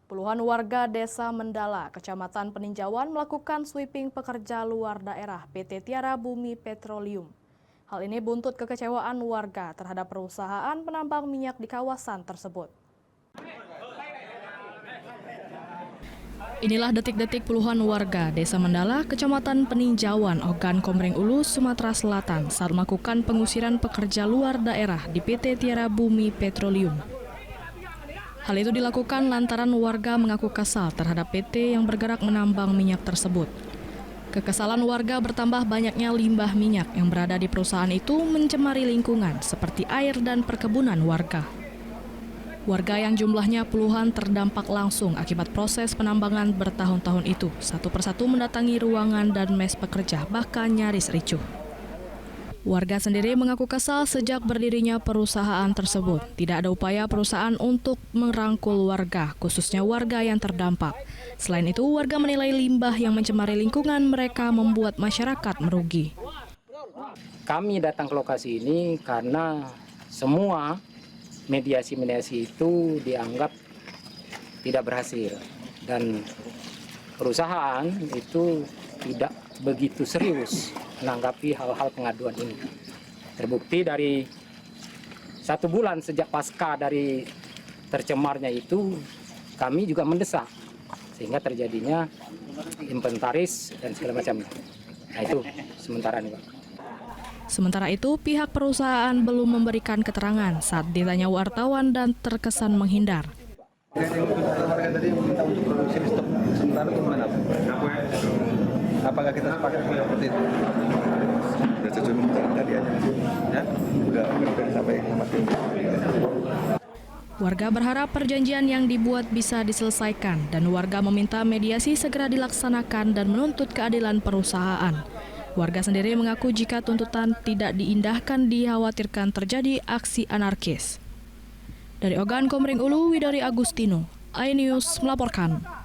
Puluhan warga Desa Mendala, Kecamatan Peninjauan melakukan sweeping pekerja luar daerah PT Tiara Bumi Petroleum. Hal ini buntut kekecewaan warga terhadap perusahaan penambang minyak di kawasan tersebut. Inilah detik-detik puluhan warga Desa Mendala, Kecamatan Peninjauan, Ogan Komering Ulu, Sumatera Selatan saat melakukan pengusiran pekerja luar daerah di PT Tiara Bumi Petroleum. Hal itu dilakukan lantaran warga mengaku kesal terhadap PT yang bergerak menambang minyak tersebut. Kekesalan warga bertambah banyaknya limbah minyak yang berada di perusahaan itu mencemari lingkungan seperti air dan perkebunan warga. Warga yang jumlahnya puluhan terdampak langsung akibat proses penambangan bertahun-tahun itu satu persatu mendatangi ruangan dan mes pekerja, bahkan nyaris ricuh. Warga sendiri mengaku kesal sejak berdirinya perusahaan tersebut. Tidak ada upaya perusahaan untuk merangkul warga, khususnya warga yang terdampak. Selain itu, warga menilai limbah yang mencemari lingkungan mereka membuat masyarakat merugi. Kami datang ke lokasi ini karena semua mediasi-mediasi itu dianggap tidak berhasil. Dan perusahaan itu tidak begitu serius menanggapi hal-hal pengaduan ini. Terbukti dari 1 bulan sejak pasca dari tercemarnya itu, kami juga mendesak sehingga terjadinya inventaris dan segala macamnya. Nah itu sementara nih, Pak. Sementara itu, pihak perusahaan belum memberikan keterangan saat ditanya wartawan dan terkesan menghindar. Warga tadi minta untuk produksi di stop sementara itu mana? Apakah kita sepakat seperti itu? Sudah sesuai pembicaraan tadi aja. Ya? Udah sampai kematian. Warga berharap perjanjian yang dibuat bisa diselesaikan dan warga meminta mediasi segera dilaksanakan dan menuntut keadilan perusahaan. Warga sendiri mengaku jika tuntutan tidak diindahkan dikhawatirkan terjadi aksi anarkis. Dari Ogan Komering Ulu, Widari Agustino, iNews melaporkan.